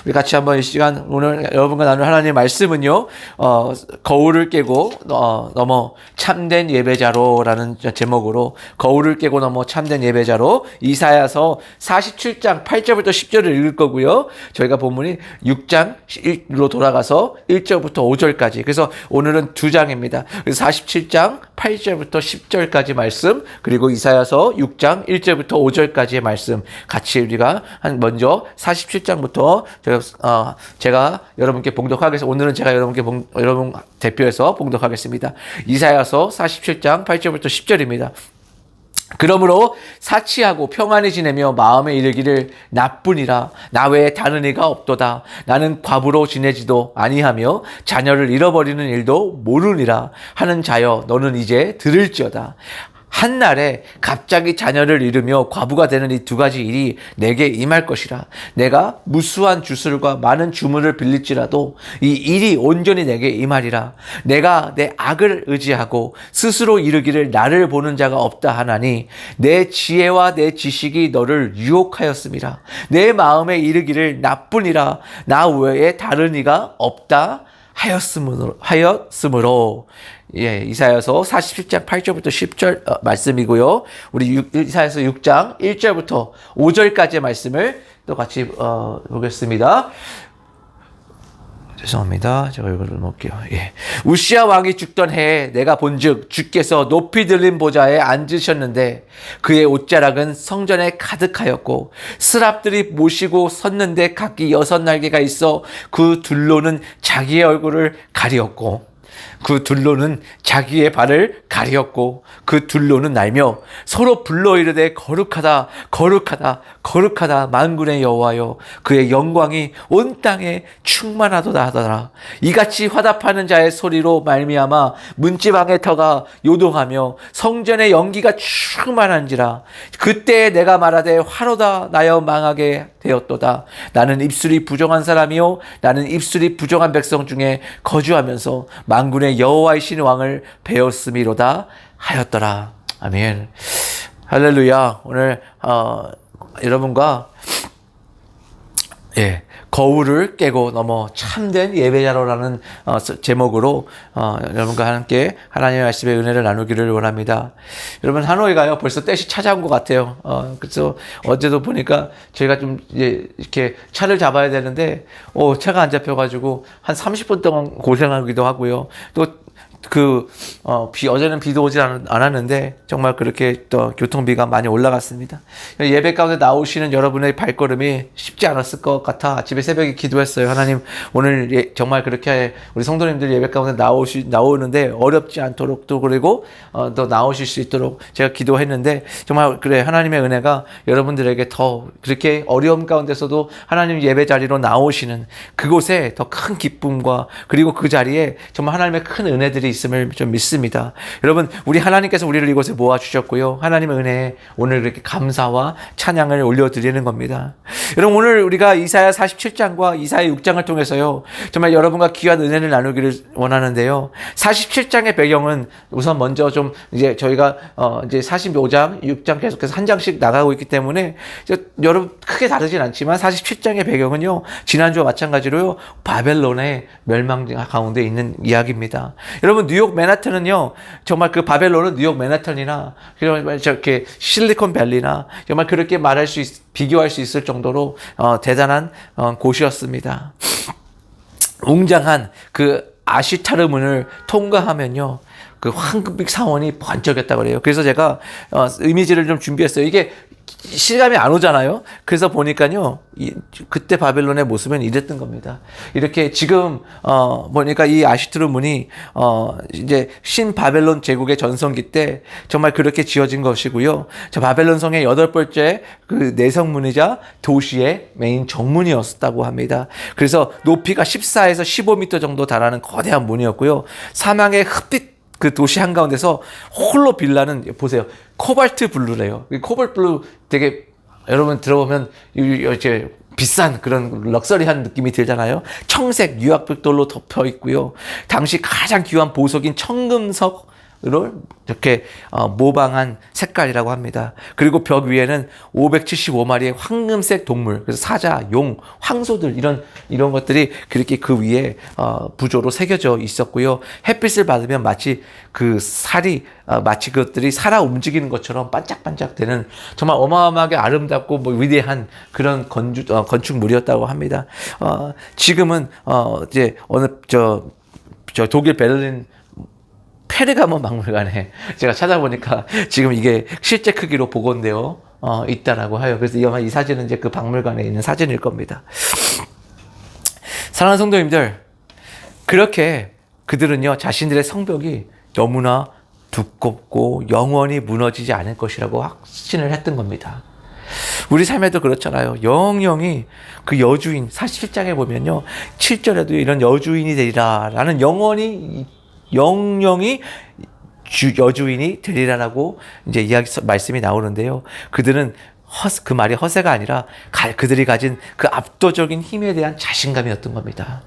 우리 같이 한번 이 시간 오늘 여러분과 나눌 하나님의 말씀은요, 거울을 깨고 넘어 참된 예배자로라는 제목으로 거울을 깨고 넘어 참된 예배자로 이사야서 47장 8절부터 10절을 읽을 거고요. 저희가 본문이 6장 1로 돌아가서 1절부터 5절까지. 그래서 오늘은 두 장입니다. 그래서 47장 8절부터 10절까지 말씀, 그리고 이사야서 6장 1절부터 5절까지의 말씀 같이 우리가 먼저 47장부터 제가 여러분께 봉독하겠습니다. 오늘은 제가 여러분 대표해서 봉독하겠습니다. 이사야서 47장 8절부터 10절입니다. 그러므로 사치하고 평안히 지내며 마음에 이르기를 나뿐이라 나 외에 다른 이가 없도다. 나는 과부로 지내지도 아니하며 자녀를 잃어버리는 일도 모르니라 하는 자여 너는 이제 들을지어다. 한날에 갑자기 자녀를 잃으며 과부가 되는 이 두 가지 일이 내게 임할 것이라. 내가 무수한 주술과 많은 주문을 빌릴지라도 이 일이 온전히 내게 임하리라. 내가 내 악을 의지하고 스스로 이르기를 나를 보는 자가 없다 하나니 내 지혜와 내 지식이 너를 유혹하였음이라. 내 마음에 이르기를 나뿐이라 나 외에 다른 이가 없다 하였으므로. 예, 이사야서 47장 8절부터 10절 말씀이고요. 우리 이사야서 6장 1절부터 5절까지의 말씀을 또 같이 보겠습니다. 죄송합니다. 제가 이거를 놓을게요. 예. 우시야 왕이 죽던 해에 내가 본즉 주께서 높이 들린 보좌에 앉으셨는데 그의 옷자락은 성전에 가득하였고 스랍들이 모시고 섰는데 각기 6날개가 있어 그 둘로는 자기의 얼굴을 가리었고 그 둘로는 자기의 발을 가리었고 그 둘로는 날며 서로 불러 이르되 거룩하다 거룩하다 거룩하다 만군의 여호와여 그의 영광이 온 땅에 충만하도다 하더라. 이같이 화답하는 자의 소리로 말미암아 문지방의 터가 요동하며 성전의 연기가 충만한지라. 그때 내가 말하되 화로다 나여 망하게 되었도다. 나는 입술이 부정한 사람이요 나는 입술이 부정한 백성 중에 거주하면서 만군의 여호와이신 왕을 배웠음이로다 하였더라. 아멘. 할렐루야. 오늘 여러분과 거울을 깨고 넘어 참된 예배자로라는 제목으로 여러분과 함께 하나님의 말씀의 은혜를 나누기를 원합니다. 여러분, 하노이가요 벌써 때시 찾아온 것 같아요. 그래서 어제도 보니까 저희가 좀 이렇게 차를 잡아야 되는데 차가 안 잡혀가지고 한 30분 동안 고생하기도 하고요. 또 어제는 비도 오지 않았는데 정말 그렇게 또 교통비가 많이 올라갔습니다. 예배 가운데 나오시는 여러분의 발걸음이 쉽지 않았을 것 같아 아침에 새벽에 기도했어요. 하나님, 오늘 정말 그렇게 우리 성도님들이 예배 가운데 나오는데 어렵지 않도록 또 그리고 또 나오실 수 있도록 제가 기도했는데 정말 그래 하나님의 은혜가 여러분들에게 더 그렇게 어려움 가운데서도 하나님 예배 자리로 나오시는 그곳에 더 큰 기쁨과 그리고 그 자리에 정말 하나님의 큰 은혜들이 있음을 좀 믿습니다. 여러분, 우리 하나님께서 우리를 이곳에 모아주셨고요. 하나님의 은혜에 오늘 이렇게 감사와 찬양을 올려드리는 겁니다. 여러분, 오늘 우리가 이사야 47장과 이사야 6장을 통해서요, 정말 여러분과 귀한 은혜를 나누기를 원하는데요. 47장의 배경은 우선 먼저 좀 이제 저희가 이제 45장, 6장 계속해서 한 장씩 나가고 있기 때문에 여러분 크게 다르진 않지만 47장의 배경은요, 지난주와 마찬가지로요, 바벨론의 멸망 가운데 있는 이야기입니다. 여러분, 뉴욕 맨하탄은요, 정말 그 바벨론은 뉴욕 맨하탄이나 저렇게 실리콘밸리나 정말 그렇게 비교할 수 있을 정도로 대단한 곳이었습니다. 웅장한 그 아시타르 문을 통과하면요, 그 황금빛 사원이 번쩍였다고 그래요. 그래서 제가 이미지를 좀 준비했어요. 이게 실감이 안 오잖아요. 그래서 보니까요, 그때 바벨론의 모습은 이랬던 겁니다. 이렇게 지금 보니까 이 아시트르 문이 이제 신바벨론 제국의 전성기 때 정말 그렇게 지어진 것이고요. 저 바벨론 성의 8번째 그 내성문이자 도시의 메인 정문이었다고 합니다. 그래서 높이가 14에서 15m 정도 달하는 거대한 문이었고요. 사망의 흑빛 그 도시 한가운데서 홀로 빌라는, 보세요, 코발트 블루래요. 코발트 블루 되게 여러분 들어보면 이제 비싼 그런 럭셔리한 느낌이 들잖아요. 청색 유압벽돌로 덮여 있고요. 당시 가장 귀한 보석인 청금석 이렇게 모방한 색깔이라고 합니다. 그리고 벽 위에는 575마리의 황금색 동물, 그래서 사자, 용, 황소들 이런 것들이 그렇게 그 위에 부조로 새겨져 있었고요. 햇빛을 받으면 마치 그 마치 그것들이 살아 움직이는 것처럼 반짝반짝되는 정말 어마어마하게 아름답고 위대한 그런 건축물이었다고 합니다. 지금은 이제 저 독일 베를린 페르가모 박물관에 제가 찾아보니까 지금 이게 실제 크기로 복원되어 있다라고 해요. 그래서 이 사진은 이제 그 박물관에 있는 사진일 겁니다. 사랑하는 성도님들, 그렇게 그들은요, 자신들의 성벽이 너무나 두껍고 영원히 무너지지 않을 것이라고 확신을 했던 겁니다. 우리 삶에도 그렇잖아요. 영영이 그 여주인, 47장에 보면요, 7절에도 이런 여주인이 되리라 라는 영영이 여주인이 되리라라고 이제 말씀이 나오는데요. 그들은 그 말이 허세가 아니라 그들이 가진 그 압도적인 힘에 대한 자신감이었던 겁니다.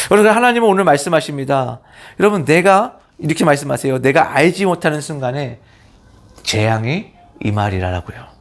여러분, 하나님은 오늘 말씀하십니다. 여러분, 이렇게 말씀하세요. 내가 알지 못하는 순간에 재앙이 임하리라라고요.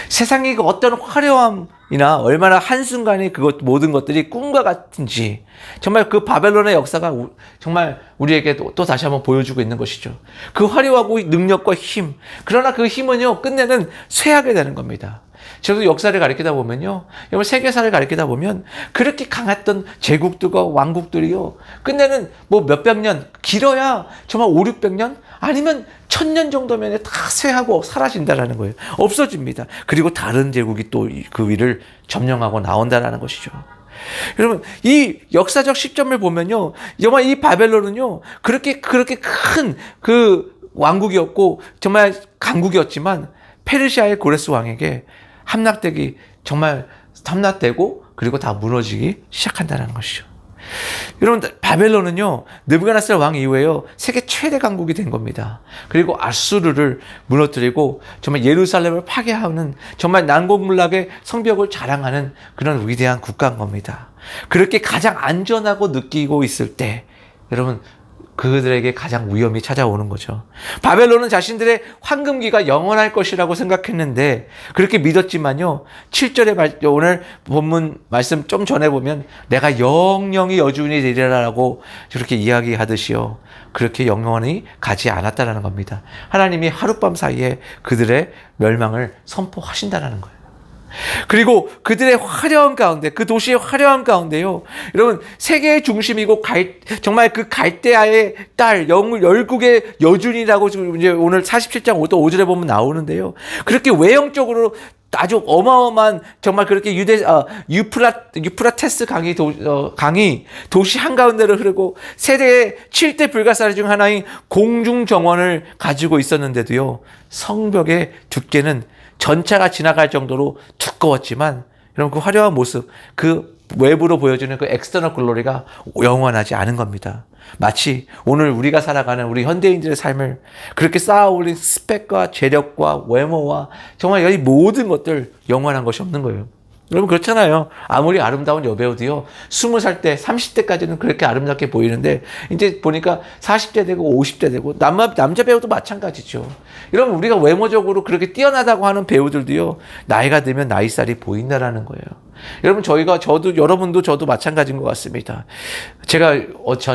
세상의 그 어떤 화려함이나 얼마나 한순간에 모든 것들이 꿈과 같은지, 정말 그 바벨론의 역사가 정말 우리에게 또 다시 한번 보여주고 있는 것이죠. 그 화려하고 능력과 힘, 그러나 그 힘은요, 끝내는 쇠하게 되는 겁니다. 저도 역사를 가리키다 보면요, 세계사를 가리키다 보면 그렇게 강했던 제국들과 왕국들이요, 끝내는 몇백 년, 길어야 정말 5, 600년 아니면 1000년 정도면 다 쇠하고 사라진다라는 거예요. 없어집니다. 그리고 다른 제국이 또 그 위를 점령하고 나온다라는 것이죠. 여러분, 이 역사적 시점을 보면요, 정말 이 바벨론은요, 그렇게 큰 그 왕국이었고 정말 강국이었지만 페르시아의 고레스 왕에게 함락되고 그리고 다 무너지기 시작한다는 것이죠. 여러분, 바벨론은요, 느부갓네살 왕 이후에요, 세계 최대 강국이 된 겁니다. 그리고 아수르를 무너뜨리고 정말 예루살렘을 파괴하는, 정말 난공불락의 성벽을 자랑하는 그런 위대한 국가인 겁니다. 그렇게 가장 안전하고 느끼고 있을 때, 여러분, 그들에게 가장 위험이 찾아오는 거죠. 바벨론은 자신들의 황금기가 영원할 것이라고 생각했는데 그렇게 믿었지만요, 7절에 오늘 본문 말씀 좀 전에 보면 내가 영영이 여주인이 되리라라고 저렇게 이야기하듯이요, 그렇게 영원히 가지 않았다라는 겁니다. 하나님이 하룻밤 사이에 그들의 멸망을 선포하신다라는 거예요. 그리고 그들의 화려한 가운데, 그 도시의 화려한 가운데요, 여러분, 세계의 중심이고 정말 그 갈대아의 딸, 열국의 여준이라고 이제 오늘 47장 5절에 보면 나오는데요, 그렇게 외형적으로 아주 어마어마한, 정말 그렇게 유프라테스 강이 도시 한가운데를 흐르고 세계의 7대 불가사리 중 하나인 공중 정원을 가지고 있었는데도요, 성벽의 두께는 전차가 지나갈 정도로 두꺼웠지만, 여러분, 그 화려한 모습, 그 외부로 보여주는 그 엑스터널 글로리가 영원하지 않은 겁니다. 마치 오늘 우리가 살아가는 우리 현대인들의 삶을 그렇게 쌓아올린 스펙과 재력과 외모와 정말 이 모든 것들, 영원한 것이 없는 거예요. 여러분, 그렇잖아요. 아무리 아름다운 여배우도요, 20살 때, 30대까지는 그렇게 아름답게 보이는데 이제 보니까 40대 되고 50대 되고, 남자 배우도 마찬가지죠. 여러분, 우리가 외모적으로 그렇게 뛰어나다고 하는 배우들도요, 나이가 들면 나이살이 보인다라는 거예요. 여러분, 여러분도 저도 마찬가지인 것 같습니다. 제가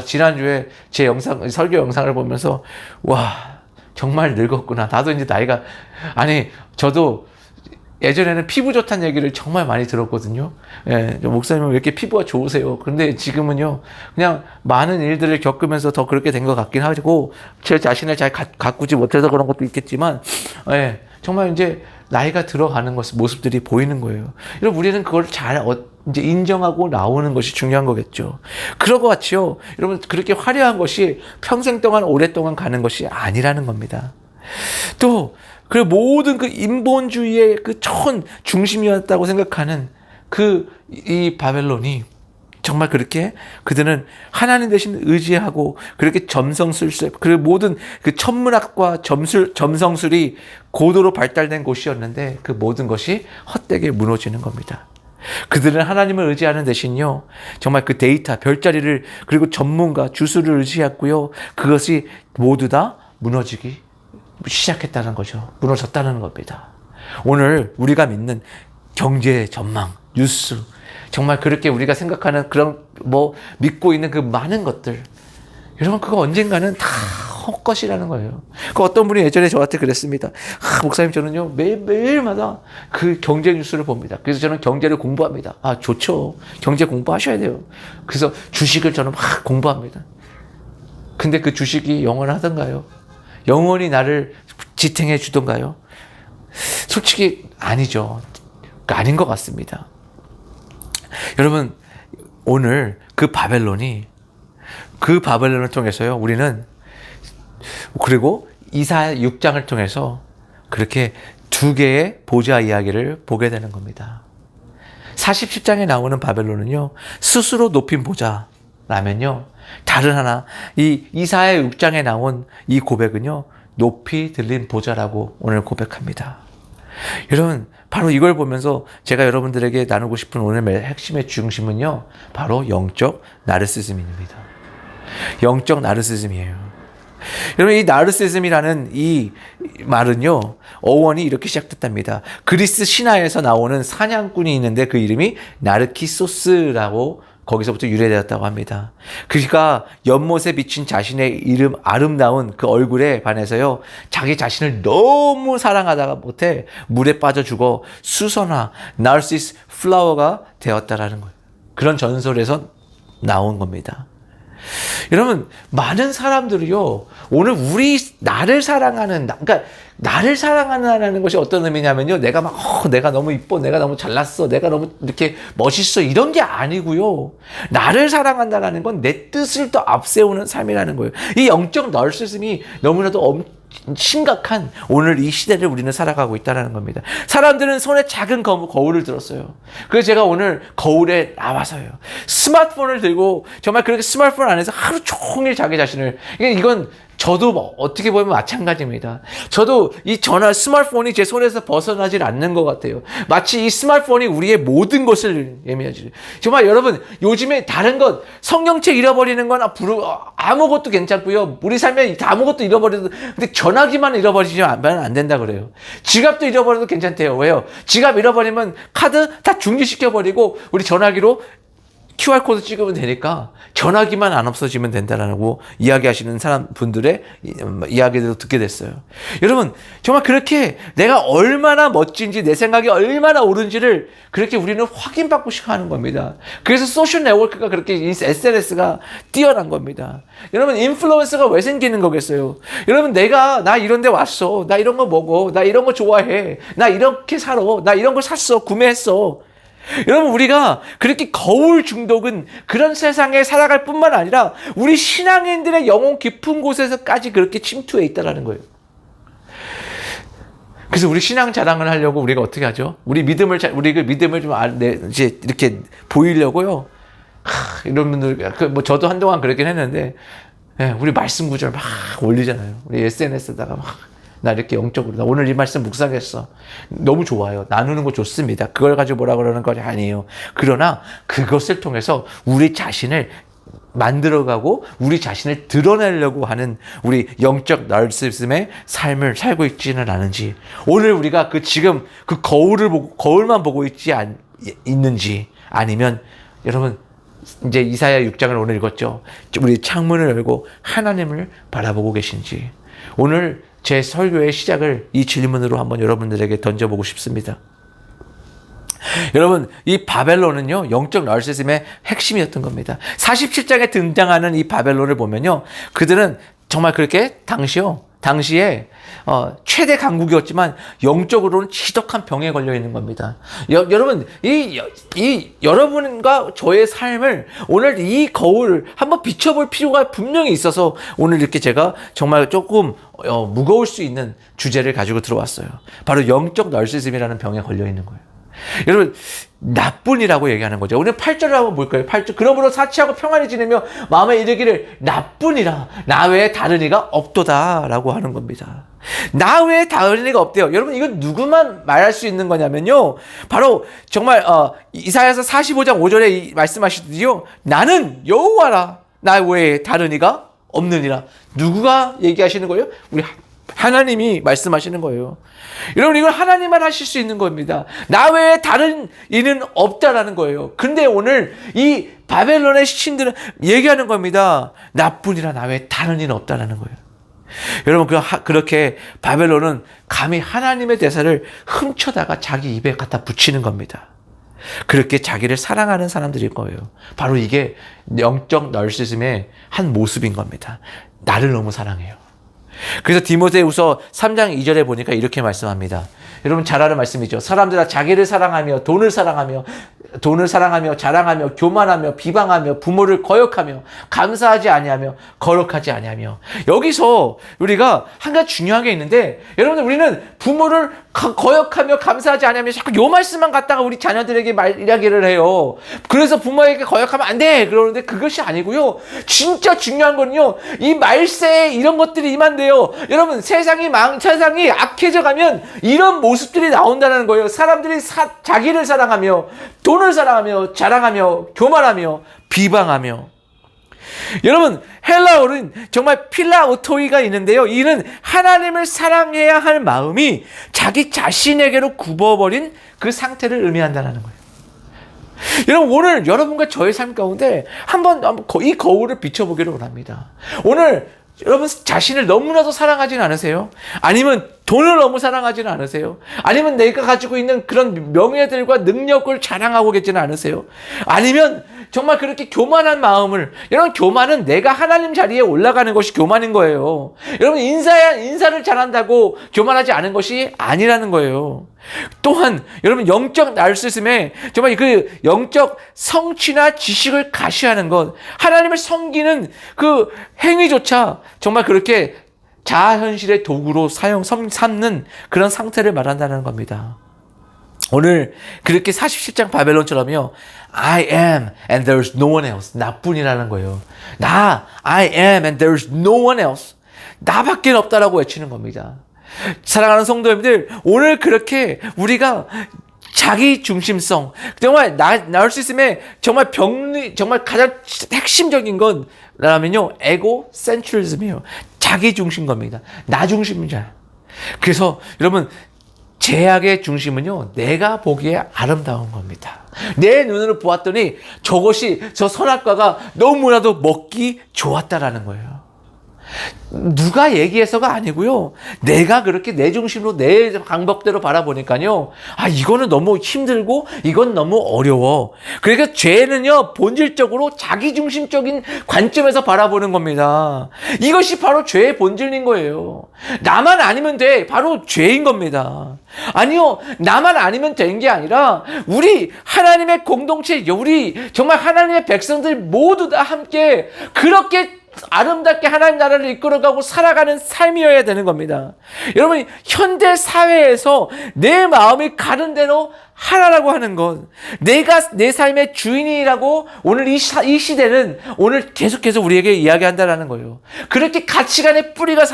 지난주에 제 설교 영상을 보면서, 와, 정말 늙었구나. 나도 이제 저도 예전에는 피부 좋다는 얘기를 정말 많이 들었거든요. 목사님은 왜 이렇게 피부가 좋으세요? 근데 지금은요, 그냥 많은 일들을 겪으면서 더 그렇게 된 것 같긴 하고, 제 자신을 잘 가꾸지 못해서 그런 것도 있겠지만, 정말 이제 나이가 들어가는 모습들이 보이는 거예요. 여러분, 우리는 그걸 잘 이제 인정하고 나오는 것이 중요한 거겠죠. 그런 것 같이요, 여러분, 그렇게 화려한 것이 평생 동안 오랫동안 가는 것이 아니라는 겁니다. 또 그 모든 그 인본주의의 그 전 중심이었다고 생각하는 이 바벨론이 정말 그렇게 그들은 하나님 대신 의지하고 그렇게 점성술술, 그리고 모든 그 천문학과 점성술이 고도로 발달된 곳이었는데 그 모든 것이 헛되게 무너지는 겁니다. 그들은 하나님을 의지하는 대신요, 정말 그 데이터, 별자리를, 그리고 전문가, 주술을 의지했고요. 그것이 모두 다 무너지기 시작했다는 거죠. 무너졌다는 겁니다. 오늘 우리가 믿는 경제 전망, 뉴스, 정말 그렇게 우리가 생각하는 그런 믿고 있는 그 많은 것들, 여러분 그거 언젠가는 다 헛것이라는 거예요. 그 어떤 분이 예전에 저한테 그랬습니다. 목사님 저는요 매일마다 그 경제 뉴스를 봅니다. 그래서 저는 경제를 공부합니다. 좋죠. 경제 공부하셔야 돼요. 그래서 주식을 저는 막 공부합니다. 근데 그 주식이 영원하던가요? 영원히 나를 지탱해 주던가요? 솔직히 아니죠. 아닌 것 같습니다. 여러분 오늘 그 바벨론을 통해서요 우리는, 그리고 이사야 6장을 통해서 그렇게 두 개의 보좌 이야기를 보게 되는 겁니다. 47장에 나오는 바벨론은요 스스로 높인 보좌라면요, 다른 하나 이 이사야 6장에 나온 이 고백은요 높이 들린 보좌라고 오늘 고백합니다. 여러분 바로 이걸 보면서 제가 여러분들에게 나누고 싶은 오늘의 핵심의 중심은요 바로 영적 나르시즘입니다. 영적 나르시즘이에요. 여러분 이 나르시즘이라는 이 말은요 어원이 이렇게 시작됐답니다. 그리스 신화에서 나오는 사냥꾼이 있는데 그 이름이 나르키소스라고 거기서부터 유래되었다고 합니다. 그가 연못에 비친 자신의 아름다운 그 얼굴에 반해서요 자기 자신을 너무 사랑하다가 못해 물에 빠져 죽어 수선화 나르시스 플라워가 되었다라는 거예요. 그런 전설에서 나온 겁니다. 여러분 많은 사람들이요 오늘 나를 사랑하는, 그러니까 나를 사랑하는 것이 어떤 의미냐면요, 내가 내가 너무 이뻐, 내가 너무 잘났어, 내가 너무 이렇게 멋있어, 이런 게 아니고요, 나를 사랑한다는 건 내 뜻을 더 앞세우는 삶이라는 거예요. 이 영적 나르시즘이 너무나도 심각한 오늘 이 시대를 우리는 살아가고 있다는 겁니다. 사람들은 손에 작은 거울을 들었어요. 그래서 제가 오늘 거울에 나와서요 스마트폰을 들고 정말 그렇게 스마트폰 안에서 하루 종일 자기 자신을, 이건 저도 어떻게 보면 마찬가지입니다. 저도 이 스마트폰이 제 손에서 벗어나질 않는 것 같아요. 마치 이 스마트폰이 우리의 모든 것을 예매하지. 정말 여러분 요즘에 다른 것, 성경책 잃어버리는 건 아무것도 괜찮고요. 우리 삶에 아무것도 잃어버려도, 근데 전화기만 잃어버리면 안 된다 그래요. 지갑도 잃어버려도 괜찮대요. 왜요? 지갑 잃어버리면 카드 다 중지시켜버리고 우리 전화기로 QR코드 찍으면 되니까 전화기만 안 없어지면 된다라고 이야기하시는 분들의 이야기들도 듣게 됐어요. 여러분 정말 그렇게 내가 얼마나 멋진지, 내 생각이 얼마나 옳은지를 그렇게 우리는 확인받고 싶어 하는 겁니다. 그래서 소셜 네트워크가 그렇게 SNS가 뛰어난 겁니다. 여러분 인플루언서가 왜 생기는 거겠어요? 여러분 나 이런 데 왔어, 나 이런 거 먹어, 나 이런 거 좋아해, 나 이렇게 살아, 나 이런 거 샀어, 구매했어. 여러분 우리가 그렇게 거울 중독은 그런 세상에 살아갈 뿐만 아니라 우리 신앙인들의 영혼 깊은 곳에서까지 그렇게 침투해 있다는 거예요. 그래서 우리 신앙 자랑을 하려고 우리가 어떻게 하죠? 우리 그 믿음을 좀 이제 이렇게 보이려고요. 이런 분들, 저도 한동안 그렇긴 했는데, 우리 말씀 구절 막 올리잖아요. 우리 SNS에다가 나 이렇게 영적으로, 나 오늘 이 말씀 묵상했어. 너무 좋아요. 나누는 거 좋습니다. 그걸 가지고 뭐라 그러는 거 아니에요. 그러나 그것을 통해서 우리 자신을 만들어가고 우리 자신을 드러내려고 하는 우리 영적 나르시즘의 삶을 살고 있지는 않은지, 오늘 우리가 지금 그 거울만 보고 있는지, 아니면 여러분 이제 이사야 6장을 오늘 읽었죠. 우리 창문을 열고 하나님을 바라보고 계신지, 오늘 제 설교의 시작을 이 질문으로 한번 여러분들에게 던져보고 싶습니다. 여러분 이 바벨론은요 영적 나르시즘의 핵심이었던 겁니다. 47장에 등장하는 이 바벨론을 보면요, 그들은 정말 그렇게 당시에 최대 강국이었지만 영적으로는 지독한 병에 걸려 있는 겁니다. 여러분 이 여러분과 저의 삶을 오늘 이 거울 한번 비춰볼 필요가 분명히 있어서 오늘 이렇게 제가 정말 조금 무거울 수 있는 주제를 가지고 들어왔어요. 바로 영적 나르시즘이라는 병에 걸려 있는 거예요. 여러분 나뿐이라고 얘기하는 거죠. 오늘 8절을 한번 볼까요? 8절. 그러므로 사치하고 평안히 지내며 마음에 이르기를 나뿐이라 나 외에 다른 이가 없도다 라고 하는 겁니다. 나 외에 다른 이가 없대요. 여러분, 이건 누구만 말할 수 있는 거냐면요, 바로 정말 이사야서 45장 5절에 말씀하시듯이요, 나는 여호와라, 나 외에 다른 이가 없느니라. 누구가 얘기하시는 거예요? 우리 하나님이 말씀하시는 거예요. 여러분, 이건 하나님만 하실 수 있는 겁니다. 나 외에 다른 이는 없다라는 거예요. 근데 오늘 이 바벨론의 신들은 얘기하는 겁니다. 나뿐이라 나 외에 다른 이는 없다라는 거예요. 여러분, 그렇게 바벨론은 감히 하나님의 대사를 훔쳐다가 자기 입에 갖다 붙이는 겁니다. 그렇게 자기를 사랑하는 사람들일 거예요. 바로 이게 영적 나르시즘의 한 모습인 겁니다. 나를 너무 사랑해요. 그래서 디모데후서 3장 2절에 보니까 이렇게 말씀합니다. 여러분 잘 아는 말씀이죠. 사람들아 자기를 사랑하며 돈을 사랑하며 자랑하며 교만하며 비방하며 부모를 거역하며 감사하지 아니하며 거룩하지 아니하며. 여기서 우리가 한 가지 중요한 게 있는데, 여러분들 우리는 부모를 거역하며 감사하지 아니하며 자꾸 요 말씀만 갖다가 우리 자녀들에게 이야기를 해요. 그래서 부모에게 거역하면 안 돼 그러는데 그것이 아니고요. 진짜 중요한 건요, 이 말세에 이런 것들이 임한대요. 여러분, 세상이 악해져 가면 이런 모습들이 나온다는 거예요. 사람들이 자기를 사랑하며 돈을 사랑하며 자랑하며 교만하며 비방하며. 여러분, 헬라어는 정말 필라오토이가 있는데요, 이는 하나님을 사랑해야 할 마음이 자기 자신에게로 굽어버린 그 상태를 의미한다는 거예요. 여러분, 오늘 여러분과 저의 삶 가운데 한번 이 거울을 비춰보기를 원합니다. 오늘 여러분 자신을 너무나도 사랑하지는 않으세요? 아니면 돈을 너무 사랑하지는 않으세요? 아니면 내가 가지고 있는 그런 명예들과 능력을 자랑하고 계시는 않으세요? 아니면 정말 그렇게 교만한 마음을, 여러분 교만은 내가 하나님 자리에 올라가는 것이 교만인 거예요. 여러분 인사를 잘한다고 교만하지 않은 것이 아니라는 거예요. 또한 여러분 영적 나르시즘에 정말 그 영적 성취나 지식을 가시하는 것, 하나님을 섬기는 그 행위조차 정말 그렇게 자아현실의 도구로 삼는 그런 상태를 말한다는 겁니다. 오늘 그렇게 47장 바벨론처럼요, I am and there's no one else, 나뿐이라는 거예요. I am and there's no one else, 나밖에 없다라고 외치는 겁니다. 사랑하는 성도님들, 오늘 그렇게 우리가 자기 중심성, 정말 나르시즘의 정말 정말 가장 핵심적인 건 라면요, 에고 센트리즘이에요. 자기 중심 겁니다. 나 중심이잖아요. 그래서 여러분, 제약의 중심은요, 내가 보기에 아름다운 겁니다. 내 눈으로 보았더니 저 선악과가 너무나도 먹기 좋았다라는 거예요. 누가 얘기해서가 아니고요, 내가 그렇게 내 중심으로 내 방법대로 바라보니까요, 이거는 너무 힘들고 이건 너무 어려워. 그러니까 죄는요, 본질적으로 자기중심적인 관점에서 바라보는 겁니다. 이것이 바로 죄의 본질인 거예요. 나만 아니면 돼, 바로 죄인 겁니다. 아니요, 나만 아니면 되는 게 아니라 우리 하나님의 공동체, 우리 정말 하나님의 백성들 모두 다 함께 그렇게 아름답게 하나님 나라를 이끌어가고 살아가는 삶이어야 되는 겁니다. 여러분, 현대 사회에서 내 마음이 가는 대로 하나라고 하는 것, 내가 내 삶의 주인이라고 오늘 이 시대는 오늘 계속해서 우리에게 이야기한다는 거예요. 그렇게 가치관의 뿌리가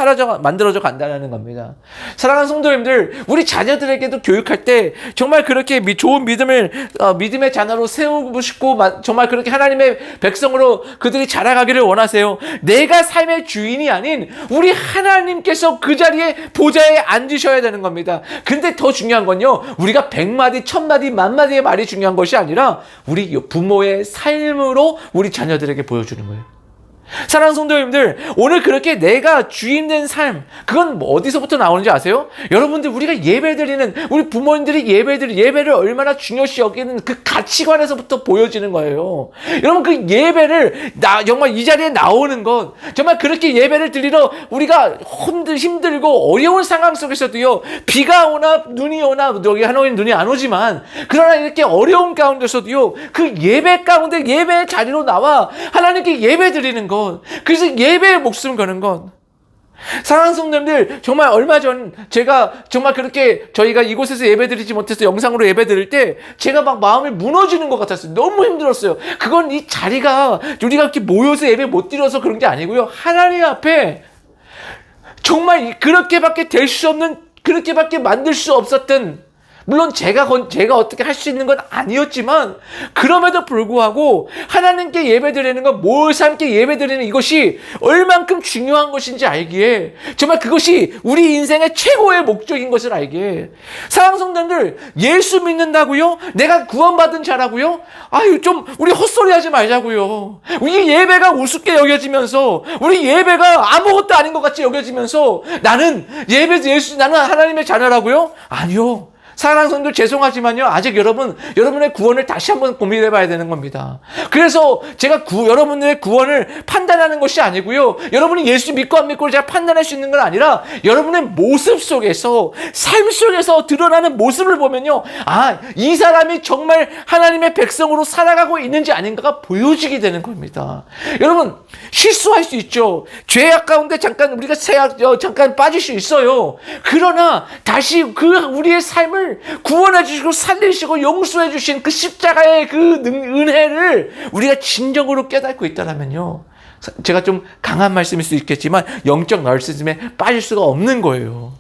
만들어져 간다는 겁니다. 사랑하는 성도님들, 우리 자녀들에게도 교육할 때 정말 그렇게 좋은 믿음의 자녀로 세우고 싶고, 정말 그렇게 하나님의 백성으로 그들이 자라가기를 원하세요. 내가 삶의 주인이 아닌 우리 하나님께서 그 자리에 보좌에 앉으셔야 되는 겁니다. 근데 더 중요한 건요, 우리가 100마디 1000마디 만마디의 말이 중요한 것이 아니라 우리 부모의 삶으로 우리 자녀들에게 보여주는 거예요. 사랑하는 성도님들, 오늘 그렇게 내가 주인된 삶, 그건 어디서부터 나오는지 아세요? 여러분들, 우리가 예배드리는, 우리 부모님들이 예배를 얼마나 중요시 여기는 그 가치관에서부터 보여지는 거예요. 여러분, 그 예배를 정말 이 자리에 나오는 것, 정말 그렇게 예배를 드리러 우리가 힘들고 어려운 상황 속에서도요, 비가 오나 눈이 오나, 여기 하노이는 눈이 안 오지만, 그러나 이렇게 어려운 가운데서도요, 그 예배 가운데 예배의 자리로 나와 하나님께 예배 드리는 것, 그래서 예배에 목숨을 거는 것. 사랑하는 성도님들, 정말 얼마 전 제가 정말 그렇게 저희가 이곳에서 예배드리지 못해서 영상으로 예배드릴 때 제가 막 마음이 무너지는 것 같았어요. 너무 힘들었어요. 그건 이 자리가 우리가 이렇게 모여서 예배 못 드려서 그런 게 아니고요, 하나님 앞에 정말 그렇게밖에 될 수 없는, 그렇게밖에 만들 수 없었던, 물론 제가 어떻게 할 수 있는 건 아니었지만, 그럼에도 불구하고 하나님께 예배드리는 것, 모여서 함께 예배드리는 이것이 얼만큼 중요한 것인지 알기에, 정말 그것이 우리 인생의 최고의 목적인 것을 알기에, 사랑하는 성도님들, 예수 믿는다고요? 내가 구원받은 자라고요? 아유, 좀 우리 헛소리 하지 말자고요. 우리 예배가 우습게 여겨지면서, 우리 예배가 아무것도 아닌 것 같이 여겨지면서, 나는 하나님의 자녀라고요? 아니요. 사랑하는 성도 죄송하지만요, 아직 여러분의 구원을 다시 한번 고민해 봐야 되는 겁니다. 그래서 제가 여러분들의 구원을 판단하는 것이 아니고요, 여러분이 예수 믿고 안 믿고를 제가 판단할 수 있는 건 아니라, 여러분의 모습 속에서, 삶 속에서 드러나는 모습을 보면요, 아, 이 사람이 정말 하나님의 백성으로 살아가고 있는지 아닌가가 보여지게 되는 겁니다. 여러분, 실수할 수 있죠. 죄악 가운데 우리가 잠깐 빠질 수 있어요. 그러나 다시 우리의 삶을 구원해 주시고 살리시고 용서해 주신 그 십자가의 그 은혜를 우리가 진정으로 깨닫고 있다면요, 제가 좀 강한 말씀일 수 있겠지만 영적 나르시즘에 빠질 수가 없는 거예요.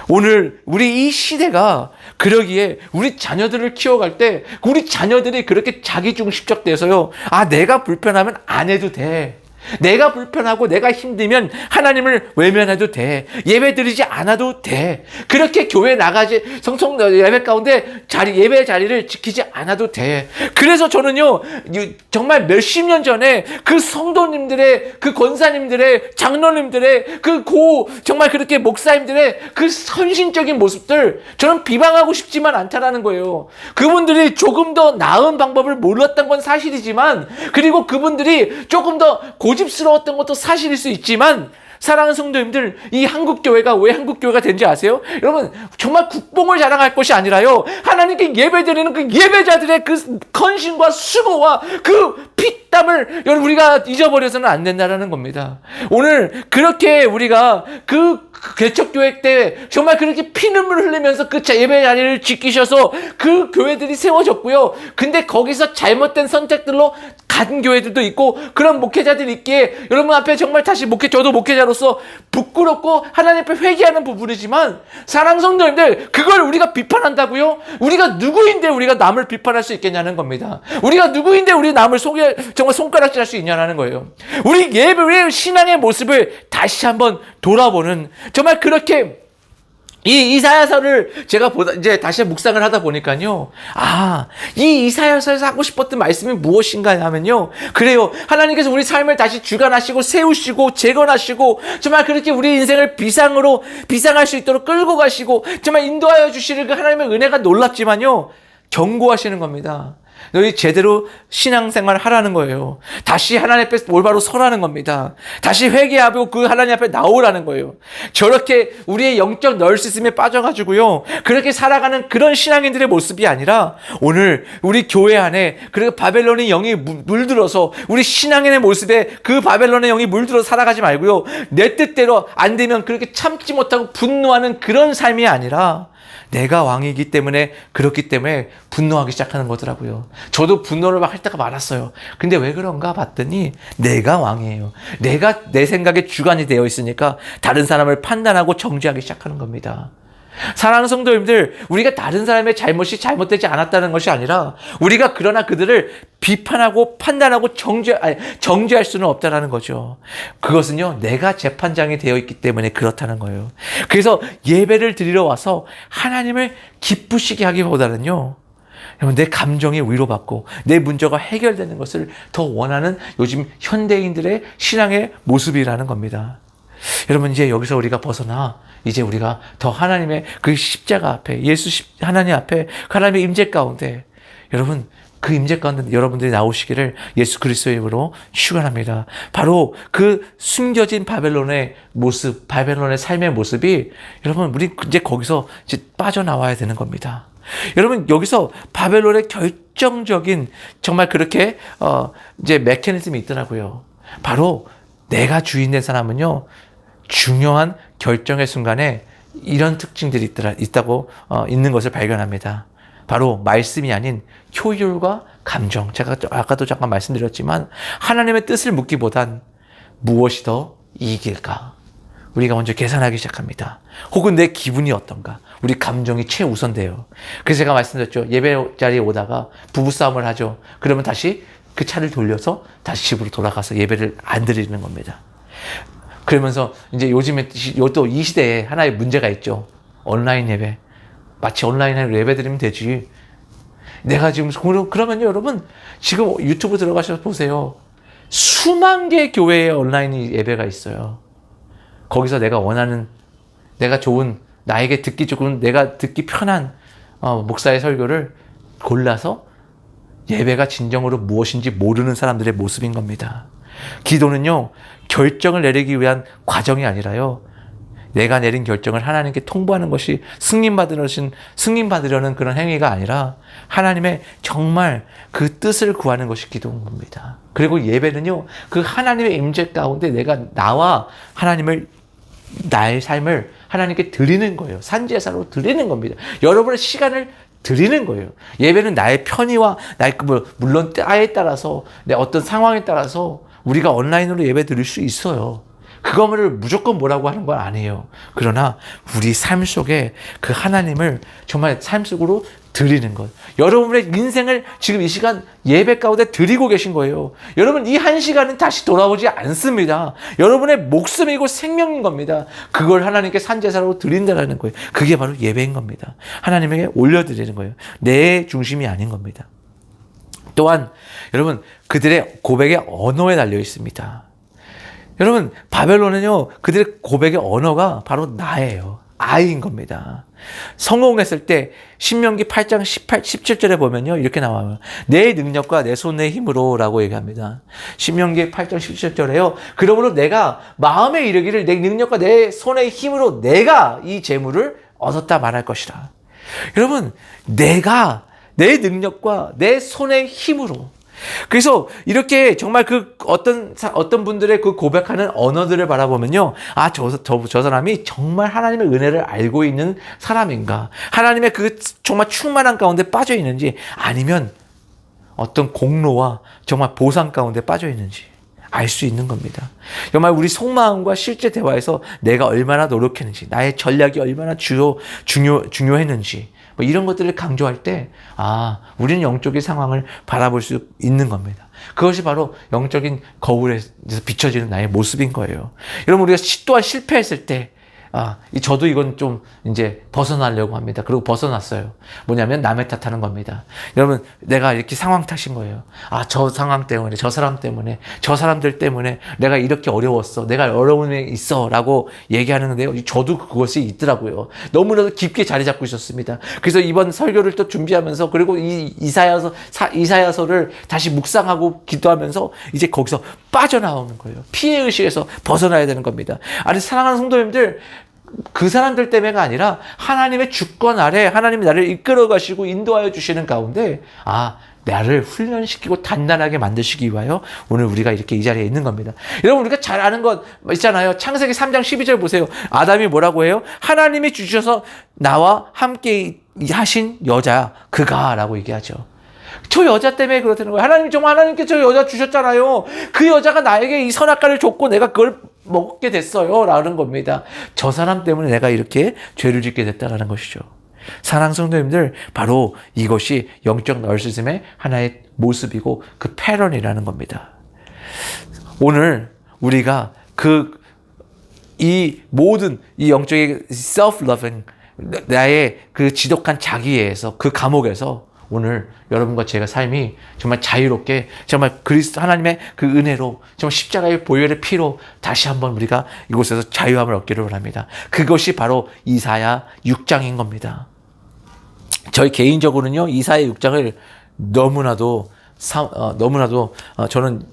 오늘 우리 이 시대가 그러기에 우리 자녀들을 키워갈 때 우리 자녀들이 그렇게 자기중심적 돼서요, 아, 내가 불편하면 안 해도 돼, 내가 불편하고 내가 힘들면 하나님을 외면해도 돼, 예배 드리지 않아도 돼, 그렇게 교회 나가지 예배 가운데 예배 자리를 지키지 않아도 돼. 그래서 저는요, 정말 몇십 년 전에 그 성도님들의, 그 권사님들의, 장로님들의, 정말 그렇게 목사님들의 그 헌신적인 모습들, 저는 비방하고 싶지만 않다라는 거예요. 그분들이 조금 더 나은 방법을 몰랐던 건 사실이지만, 그리고 그분들이 조금 더 고집스러웠던 것도 사실일 수 있지만, 사랑하는 성도님들, 이 한국교회가 왜 한국교회가 된지 아세요? 여러분, 정말 국뽕을 자랑할 것이 아니라요, 하나님께 예배드리는 그 예배자들의 그 헌신과 수고와 그 피땀을 우리가 잊어버려서는 안 된다는 겁니다. 오늘 그렇게 우리가 그 개척교회 때 정말 그렇게 피눈물을 흘리면서 그 예배 자리를 지키셔서 그 교회들이 세워졌고요. 근데 거기서 잘못된 선택들로 간 교회들도 있고, 그런 목회자들이 있기에 여러분 앞에 정말 다시 저도 목회자로서 부끄럽고 하나님 앞에 회개하는 부분이지만, 사랑 성도님들, 그걸 우리가 비판한다고요? 우리가 누구인데 우리가 남을 비판할 수 있겠냐는 겁니다. 우리가 누구인데 우리 남을 정말 손가락질할 수 있냐는 거예요. 우리 우리 신앙의 모습을 다시 한번 돌아보는, 정말 그렇게 이 이사야서를 제가 이제 다시 묵상을 하다 보니까요, 아, 이 이사야서에서 하고 싶었던 말씀이 무엇인가 하면요, 그래요, 하나님께서 우리 삶을 다시 주관하시고 세우시고 재건하시고 정말 그렇게 우리 인생을 비상할 수 있도록 끌고 가시고 정말 인도하여 주시는 그 하나님의 은혜가 놀랍지만요, 경고하시는 겁니다. 너희 제대로 신앙생활을 하라는 거예요. 다시 하나님 앞에 올바로 서라는 겁니다. 다시 회개하고 그 하나님 앞에 나오라는 거예요. 저렇게 우리의 영적 널시즘에 빠져가지고요, 그렇게 살아가는 그런 신앙인들의 모습이 아니라, 오늘 우리 교회 안에 그리고 바벨론의 영이 물들어서 우리 신앙인의 모습에 그 바벨론의 영이 물들어서 살아가지 말고요, 내 뜻대로 안 되면 그렇게 참지 못하고 분노하는 그런 삶이 아니라, 내가 왕이기 때문에, 그렇기 때문에 분노하기 시작하는 거더라고요. 저도 분노를 막 할 때가 많았어요. 근데 왜 그런가 봤더니 내가 왕이에요. 내가 내 생각에 주관이 되어 있으니까 다른 사람을 판단하고 정죄하기 시작하는 겁니다. 사랑하는 성도님들, 우리가 다른 사람의 잘못이 잘못되지 않았다는 것이 아니라, 우리가 그러나 그들을 비판하고 판단하고 정죄할 수는 없다는 거죠. 그것은요, 내가 재판장이 되어 있기 때문에 그렇다는 거예요. 그래서 예배를 드리러 와서 하나님을 기쁘시게 하기보다는요, 내 감정이 위로받고 내 문제가 해결되는 것을 더 원하는 요즘 현대인들의 신앙의 모습이라는 겁니다. 여러분, 이제 여기서 우리가 벗어나 이제 우리가 더 하나님의 그 십자가 앞에, 하나님 앞에, 하나님의 임재 가운데, 여러분, 그 임재 가운데 여러분들이 나오시기를 예수 그리스도의 이름으로 축원합니다. 바로 그 숨겨진 바벨론의 모습, 바벨론의 삶의 모습이, 여러분, 우리 이제 거기서 이제 빠져나와야 되는 겁니다. 여러분, 여기서 바벨론의 결정적인 정말 그렇게 이제 메커니즘이 있더라고요. 바로 내가 주인 된 사람은요, 중요한 결정의 순간에 이런 특징들이 있는 것을 발견합니다. 바로 말씀이 아닌 효율과 감정. 제가 아까도 잠깐 말씀드렸지만, 하나님의 뜻을 묻기보단 무엇이 더 이익일까? 우리가 먼저 계산하기 시작합니다. 혹은 내 기분이 어떤가? 우리 감정이 최우선돼요. 그래서 제가 말씀드렸죠. 예배 자리에 오다가 부부싸움을 하죠. 그러면 다시 그 차를 돌려서 다시 집으로 돌아가서 예배를 안 드리는 겁니다. 그러면서 이제 요즘에 또 이 시대에 하나의 문제가 있죠. 온라인 예배. 마치 온라인으로 예배 드리면 되지. 내가 지금 그러면요 여러분 지금 유튜브 들어가셔서 보세요. 수만 개의 교회에 온라인 예배가 있어요. 거기서 내가 원하는, 내가 좋은, 나에게 듣기 좋은, 내가 듣기 편한 목사의 설교를 골라서 예배가 진정으로 무엇인지 모르는 사람들의 모습인 겁니다. 기도는요 결정을 내리기 위한 과정이 아니라요, 내가 내린 결정을 하나님께 통보하는 것이 승인받으려는 그런 행위가 아니라 하나님의 정말 그 뜻을 구하는 것이 기도인 겁니다. 그리고 예배는요, 그 하나님의 임재 가운데 나와 나의 삶을 하나님께 드리는 거예요. 산제사로 드리는 겁니다. 여러분의 시간을 드리는 거예요. 예배는 나의 편의와 물론 때에 따라서 내 어떤 상황에 따라서 우리가 온라인으로 예배 드릴 수 있어요. 그거를 무조건 뭐라고 하는 건 아니에요. 그러나 우리 삶 속에 그 하나님을 정말 삶 속으로 드리는 것. 여러분의 인생을 지금 이 시간 예배 가운데 드리고 계신 거예요. 여러분 이 한 시간은 다시 돌아오지 않습니다. 여러분의 목숨이고 생명인 겁니다. 그걸 하나님께 산제사로 드린다는 거예요. 그게 바로 예배인 겁니다. 하나님에게 올려드리는 거예요. 내 중심이 아닌 겁니다. 또한 여러분 그들의 고백의 언어에 달려 있습니다. 여러분 바벨론은요 그들의 고백의 언어가 바로 나예요. I인 겁니다. 성공했을 때 신명기 8장 17절에 보면요 이렇게 나와요. 내 능력과 내 손의 힘으로 라고 얘기합니다. 신명기 8장 17절에요. 그러므로 내가 마음에 이르기를 내 능력과 내 손의 힘으로 내가 이 재물을 얻었다 말할 것이라. 여러분 내가 내 능력과 내 손의 힘으로. 그래서 이렇게 정말 그 어떤 분들의 그 고백하는 언어들을 바라보면요, 저 사람이 정말 하나님의 은혜를 알고 있는 사람인가, 하나님의 그 정말 충만한 가운데 빠져 있는지, 아니면 어떤 공로와 정말 보상 가운데 빠져 있는지 알 수 있는 겁니다. 정말 우리 속마음과 실제 대화에서 내가 얼마나 노력했는지, 나의 전략이 얼마나 중요했는지, 이런 것들을 강조할 때, 우리는 영적인 상황을 바라볼 수 있는 겁니다. 그것이 바로 영적인 거울에서 비춰지는 나의 모습인 거예요. 여러분, 우리가 또한 실패했을 때, 저도 이건 좀 이제 벗어나려고 합니다. 그리고 벗어났어요. 뭐냐면 남의 탓하는 겁니다. 여러분, 내가 이렇게 상황 탓인 거예요. 저 상황 때문에, 저 사람 때문에, 저 사람들 때문에 내가 이렇게 어려웠어. 내가 어려움에 있어. 라고 얘기하는데요. 저도 그것이 있더라고요. 너무나도 깊게 자리 잡고 있었습니다. 그래서 이번 설교를 또 준비하면서, 그리고 이 이사야서를 다시 묵상하고 기도하면서 이제 거기서 빠져나오는 거예요. 피해의식에서 벗어나야 되는 겁니다. 사랑하는 성도님들, 그 사람들 때문에가 아니라 하나님의 주권 아래 하나님이 나를 이끌어 가시고 인도하여 주시는 가운데 나를 훈련시키고 단단하게 만드시기 위하여 오늘 우리가 이렇게 이 자리에 있는 겁니다. 여러분 우리가 잘 아는 것 있잖아요. 창세기 3장 12절 보세요. 아담이 뭐라고 해요? 하나님이 주셔서 나와 함께 하신 여자 그가 라고 얘기하죠. 저 여자 때문에 그렇다는 거예요. 하나님께 저 여자 주셨잖아요. 그 여자가 나에게 이 선악과를 줬고 내가 그걸 먹게 됐어요. 라는 겁니다. 저 사람 때문에 내가 이렇게 죄를 짓게 됐다라는 것이죠. 사랑하는 성도님들, 바로 이것이 영적 나르시즘의 하나의 모습이고 그 패런이라는 겁니다. 오늘 우리가 이 모든 이 영적인 self-loving, 나의 그 지독한 자기애에서, 그 감옥에서 오늘 여러분과 제가 삶이 정말 자유롭게, 정말 그리스도 하나님의 그 은혜로, 정말 십자가의 보혈의 피로 다시 한번 우리가 이곳에서 자유함을 얻기를 원합니다. 그것이 바로 이사야 6장인 겁니다. 저희 개인적으로는요, 이사야 6장을 너무나도 저는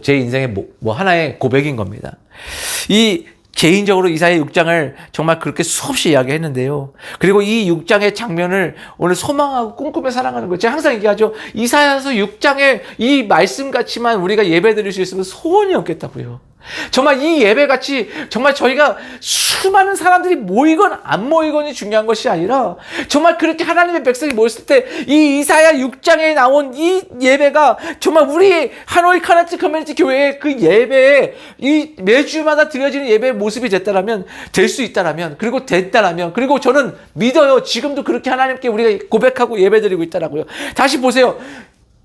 제 인생의 하나의 고백인 겁니다. 개인적으로 이사야 6장을 정말 그렇게 수없이 이야기했는데요. 그리고 이 6장의 장면을 오늘 소망하고 꿈꾸며 사랑하는 거예요. 제가 항상 얘기하죠. 이사야서 6장의 이 말씀같이만 우리가 예배드릴 수 있으면 소원이 없겠다고요. 정말 이 예배같이 정말 저희가 수많은 사람들이 모이건 안 모이건이 중요한 것이 아니라 정말 그렇게 하나님의 백성이 모였을 때 이 이사야 6장에 나온 이 예배가 정말 우리 하노이 카나치 커뮤니티 교회의 그 예배에 이 매주마다 드려지는 예배의 모습이 됐다라면, 될 수 있다라면, 그리고 됐다라면, 그리고 저는 믿어요. 지금도 그렇게 하나님께 우리가 고백하고 예배드리고 있다라고요. 다시 보세요.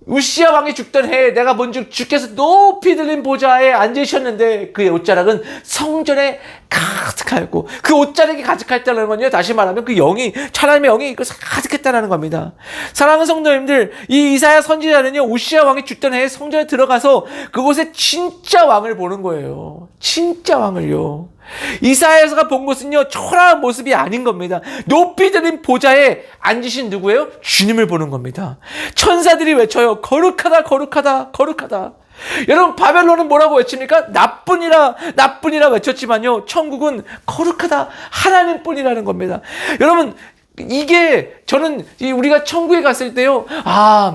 우시야 왕이 죽던 해에 내가 본즉 주께서 높이 들린 보좌에 앉으셨는데 그의 옷자락은 성전에 가득하였고, 그 옷자락이 가득했다는 건요, 다시 말하면 그 영이, 하나님의 영이 가득했다는 겁니다. 사랑하는 성도님들, 이 이사야 선지자는요, 우시야 왕이 죽던 해에 성전에 들어가서 그곳에 진짜 왕을 보는 거예요. 진짜 왕을요. 이사야가 본 것은요, 초라한 모습이 아닌 겁니다. 높이 들린 보좌에 앉으신 누구예요? 주님을 보는 겁니다. 천사들이 외쳐요. 거룩하다, 거룩하다, 거룩하다. 여러분, 바벨론은 뭐라고 외칩니까? 나뿐이라 외쳤지만요, 천국은 거룩하다, 하나님뿐이라는 겁니다. 여러분, 이게 저는 우리가 천국에 갔을 때요,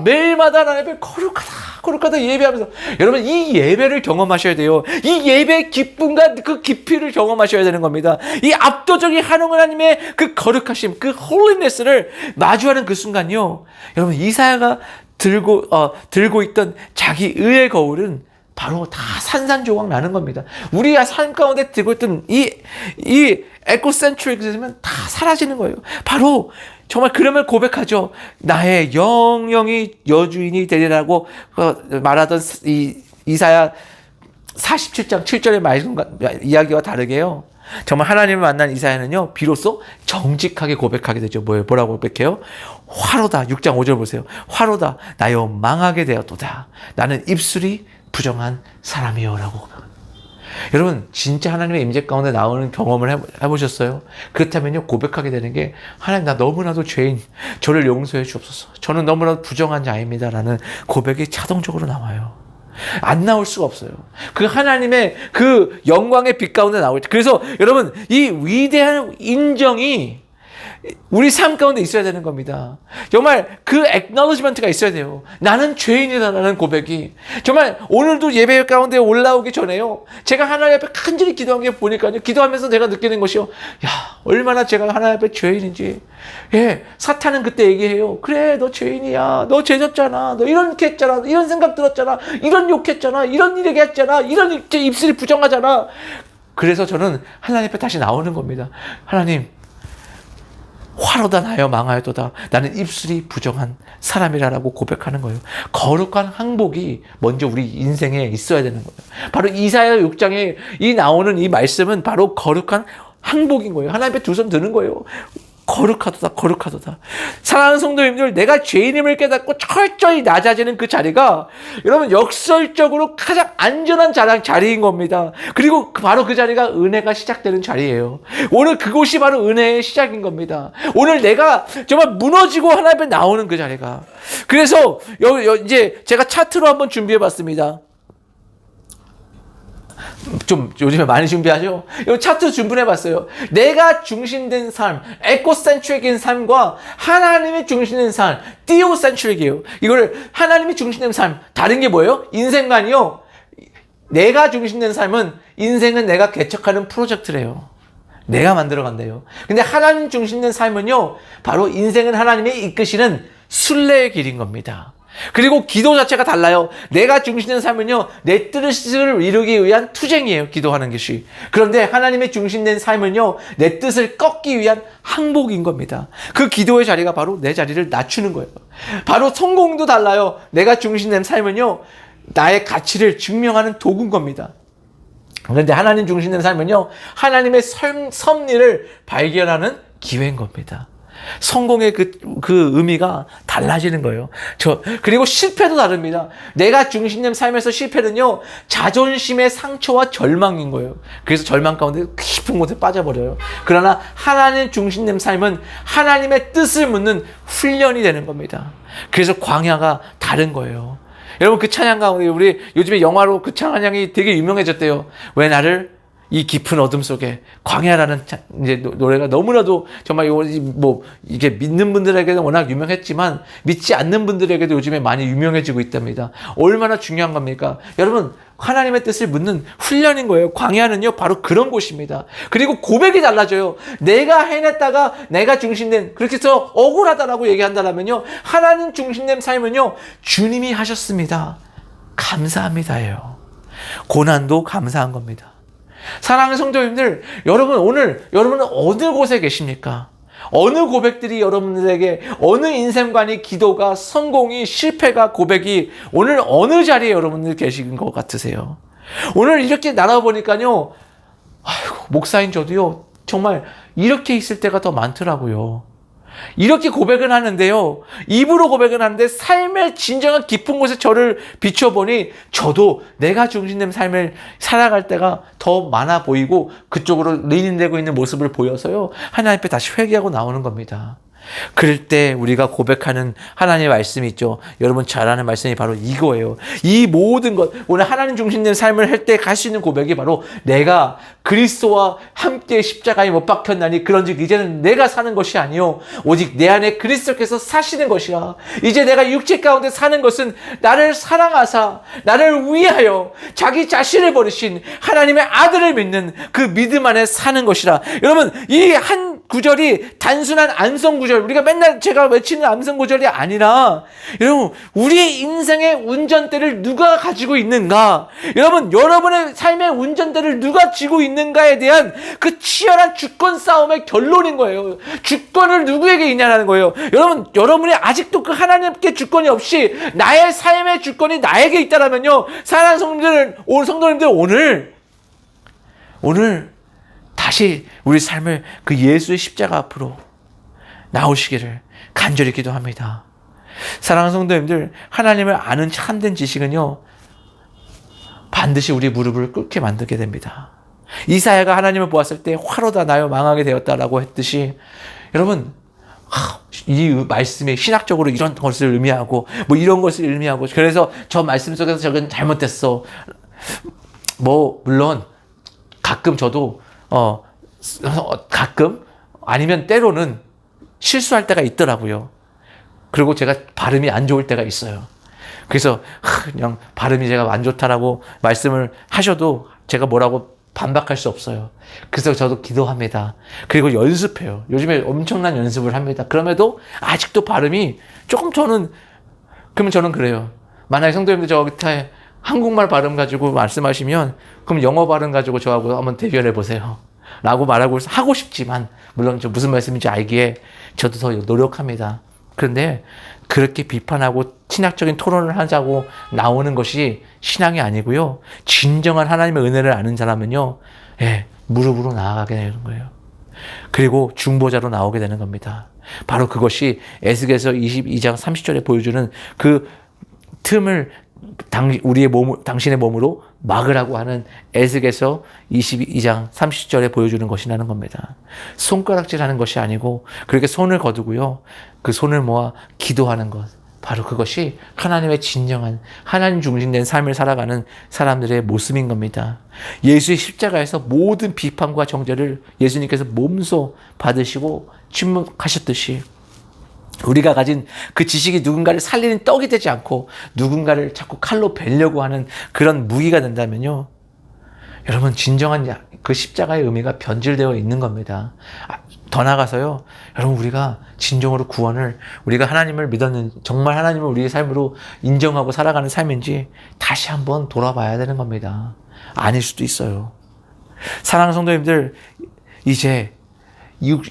매일마다 하나님을 거룩하다 예배하면서, 여러분, 이 예배를 경험하셔야 돼요. 이 예배의 기쁨과 그 깊이를 경험하셔야 되는 겁니다. 이 압도적인 하나님의 그 거룩하심, 그 홀리네스를 마주하는 그 순간요, 여러분, 이사야가 들고 있던 자기 의의 거울은 바로 다 산산조각 나는 겁니다. 우리가 삶 가운데 들고 있던 이 에코센트릭이면 다 사라지는 거예요. 바로 정말 그러면 고백하죠. 나의 영영이 여주인이 되리라고 말하던 이 이사야 47장 7절의 말씀과 이야기와 다르게요. 정말 하나님을 만난 이사야는요, 비로소 정직하게 고백하게 되죠. 뭐라고 고백해요? 화로다. 6장 5절 보세요. 화로다. 나여 망하게 되었도다. 나는 입술이 부정한 사람이여라고. 여러분, 진짜 하나님의 임재 가운데 나오는 경험을 해보셨어요? 그렇다면요, 고백하게 되는 게, 하나님, 나 너무나도 죄인, 저를 용서해 주옵소서. 저는 너무나도 부정한 자입니다. 라는 고백이 자동적으로 나와요. 안 나올 수가 없어요. 그 하나님의 그 영광의 빛 가운데 나올 때. 그래서 여러분, 이 위대한 인정이 우리 삶 가운데 있어야 되는 겁니다. 정말 그 acknowledgement가 있어야 돼요. 나는 죄인이다라는 고백이. 정말 오늘도 예배 가운데 올라오기 전에요, 제가 하나님 앞에 간절히 기도한 게 보니까요, 기도하면서 제가 느끼는 것이요, 얼마나 제가 하나님 앞에 죄인인지. 사탄은 그때 얘기해요. 그래, 너 죄인이야. 너 죄졌잖아. 너 이렇게 했잖아. 이런 생각 들었잖아. 이런 욕했잖아. 이런 일 얘기했잖아. 이런 입술이 부정하잖아. 그래서 저는 하나님 앞에 다시 나오는 겁니다. 하나님, 화로다 나여 망하여도다. 나는 입술이 부정한 사람이라고 고백하는 거예요. 거룩한 항복이 먼저 우리 인생에 있어야 되는 거예요. 바로 이사야 6장에 나오는 이 말씀은 바로 거룩한 항복인 거예요. 하나님 앞에 두 손 드는 거예요. 거룩하도다, 거룩하도다. 사랑하는 성도님들, 내가 죄인임을 깨닫고 철저히 낮아지는 그 자리가 여러분 역설적으로 가장 안전한 자리인 겁니다. 그리고 바로 그 자리가 은혜가 시작되는 자리예요. 오늘 그곳이 바로 은혜의 시작인 겁니다. 오늘 내가 정말 무너지고 하나님 앞에 나오는 그 자리가. 그래서 이제 제가 차트로 한번 준비해 봤습니다. 좀 요즘에 많이 준비하죠? 이 차트 준비해봤어요. 내가 중심된 삶, 에코센트릭인 삶과 하나님이 중심된 삶, 띠오센트릭이에요. 이걸 하나님이 중심된 삶, 다른 게 뭐예요? 인생관이요. 내가 중심된 삶은, 인생은 내가 개척하는 프로젝트래요. 내가 만들어간대요. 근데 하나님 중심된 삶은요, 바로 인생은 하나님이 이끄시는 순례의 길인 겁니다. 그리고 기도 자체가 달라요. 내가 중심된 삶은요, 내 뜻을 이루기 위한 투쟁이에요, 기도하는 것이. 그런데 하나님의 중심된 삶은요, 내 뜻을 꺾기 위한 항복인 겁니다. 그 기도의 자리가 바로 내 자리를 낮추는 거예요. 바로 성공도 달라요. 내가 중심된 삶은요, 나의 가치를 증명하는 도구인 겁니다. 그런데 하나님 중심된 삶은요, 하나님의 섭리를 발견하는 기회인 겁니다. 성공의 그 의미가 달라지는 거예요. 그리고 실패도 다릅니다. 내가 중심된 삶에서 실패는요, 자존심의 상처와 절망인 거예요. 그래서 절망 가운데 깊은 곳에 빠져버려요. 그러나 하나님 중심된 삶은 하나님의 뜻을 묻는 훈련이 되는 겁니다. 그래서 광야가 다른 거예요. 여러분, 그 찬양 가운데 우리 요즘에 영화로 그 찬양이 되게 유명해졌대요. 왜 나를 이 깊은 어둠 속에 광야라는 이제 노래가 너무나도 정말 이게 믿는 분들에게는 워낙 유명했지만 믿지 않는 분들에게도 요즘에 많이 유명해지고 있답니다. 얼마나 중요한 겁니까? 여러분, 하나님의 뜻을 묻는 훈련인 거예요. 광야는요, 바로 그런 곳입니다. 그리고 고백이 달라져요. 내가 해냈다가 내가 중심된, 그렇게 해서 억울하다라고 얘기한다면요, 하나님 중심된 삶은요, 주님이 하셨습니다. 감사합니다예요. 고난도 감사한 겁니다. 사랑하는 성도님들, 여러분은 어느 곳에 계십니까? 어느 고백들이 여러분들에게, 어느 인생관이, 기도가, 성공이, 실패가, 고백이 오늘 어느 자리에 여러분들 계신 것 같으세요? 오늘 이렇게 나눠보니까요, 아이고, 목사인 저도요, 정말 이렇게 있을 때가 더 많더라고요. 이렇게 고백은 하는데요, 입으로 고백은 하는데 삶의 진정한 깊은 곳에 저를 비춰보니 저도 내가 중심된 삶을 살아갈 때가 더 많아 보이고 그쪽으로 리인되고 있는 모습을 보여서요, 하나님 앞에 다시 회개하고 나오는 겁니다. 그럴 때 우리가 고백하는 하나님의 말씀이 있죠. 여러분 잘 아는 말씀이 바로 이거예요. 이 모든 것, 오늘 하나님 중심된 삶을 할 때 갈 수 있는 고백이 바로 내가 그리스도와 함께 십자가에 못 박혔나니 그런즉 이제는 내가 사는 것이 아니요 오직 내 안에 그리스도께서 사시는 것이라. 이제 내가 육체 가운데 사는 것은 나를 사랑하사 나를 위하여 자기 자신을 버리신 하나님의 아들을 믿는 그 믿음 안에 사는 것이라. 여러분, 이 한 구절이 단순한 암송 구절, 우리가 맨날 제가 외치는 암송 구절이 아니라, 여러분, 우리의 인생의 운전대를 누가 가지고 있는가? 여러분, 여러분의 삶의 운전대를 누가 쥐고 있는가에 대한 그 치열한 주권 싸움의 결론인 거예요. 주권을 누구에게 있냐는 거예요. 여러분이 아직도 그 하나님께 주권이 없이 나의 삶의 주권이 나에게 있다라면요, 사랑하는 성도님들, 오늘 다시 우리 삶을 그 예수의 십자가 앞으로 나오시기를 간절히 기도합니다. 사랑하는 성도님들, 하나님을 아는 참된 지식은요, 반드시 우리 무릎을 꿇게 만들게 됩니다. 이사야가 하나님을 보았을 때 화로다 나여 망하게 되었다라고 했듯이, 여러분, 이 말씀이 신학적으로 이런 것을 의미하고 이런 것을 의미하고, 그래서 저 말씀 속에서 저건 잘못됐어. 물론 가끔 저도 가끔 아니면 때로는 실수할 때가 있더라고요. 그리고 제가 발음이 안 좋을 때가 있어요. 그래서 그냥 발음이 제가 안 좋다라고 말씀을 하셔도 제가 뭐라고 반박할 수 없어요. 그래서 저도 기도합니다. 그리고 연습해요. 요즘에 엄청난 연습을 합니다. 그럼에도 아직도 발음이 조금 그러면 저는 그래요. 만약에 성도님들 저한테 한국말 발음 가지고 말씀하시면 그럼 영어 발음 가지고 저하고 한번 대결해 보세요. 라고 말하고 하고 싶지만, 물론 저 무슨 말씀인지 알기에 저도 더 노력합니다. 그런데 그렇게 비판하고 신학적인 토론을 하자고 나오는 것이 신앙이 아니고요. 진정한 하나님의 은혜를 아는 사람은요, 무릎으로 나아가게 되는 거예요. 그리고 중보자로 나오게 되는 겁니다. 바로 그것이 에스겔서 22장 30절에 보여주는 그 틈을 당신의 몸으로 막으라고 하는 에스겔서 22장 30절에 보여주는 것이라는 겁니다. 손가락질하는 것이 아니고 그렇게 손을 거두고요, 그 손을 모아 기도하는 것, 바로 그것이 하나님의 진정한 하나님 중심된 삶을 살아가는 사람들의 모습인 겁니다. 예수의 십자가에서 모든 비판과 정죄를 예수님께서 몸소 받으시고 침묵하셨듯이, 우리가 가진 그 지식이 누군가를 살리는 떡이 되지 않고 누군가를 자꾸 칼로 베려고 하는 그런 무기가 된다면요, 여러분, 진정한 그 십자가의 의미가 변질되어 있는 겁니다. 더 나아가서요, 여러분, 우리가 진정으로 구원을, 우리가 하나님을 믿었는지, 정말 하나님을 우리의 삶으로 인정하고 살아가는 삶인지 다시 한번 돌아봐야 되는 겁니다. 아닐 수도 있어요. 사랑하는 성도님들, 이제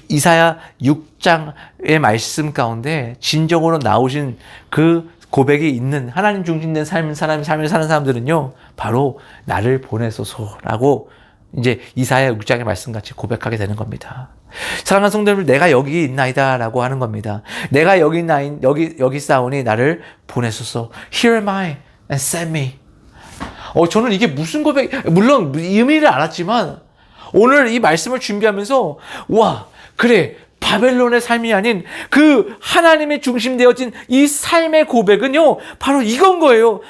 이사야 6장의 말씀 가운데 진정으로 나오신 그 고백이 있는 하나님 중심된 삶을 사는 사람들은요, 바로 나를 보내소서라고 이제 이사야 6장의 말씀같이 고백하게 되는 겁니다. 사랑하는 성도들, 내가 여기 있나이다라고 하는 겁니다. 내가 여기 있사오니 나를 보내소서. Here am I and send me. 저는 이게 무슨 물론 의미를 알았지만 오늘 이 말씀을 준비하면서, 와, 그래, 바벨론의 삶이 아닌 그 하나님의 중심되어진 이 삶의 고백은요, 바로 이건 거예요.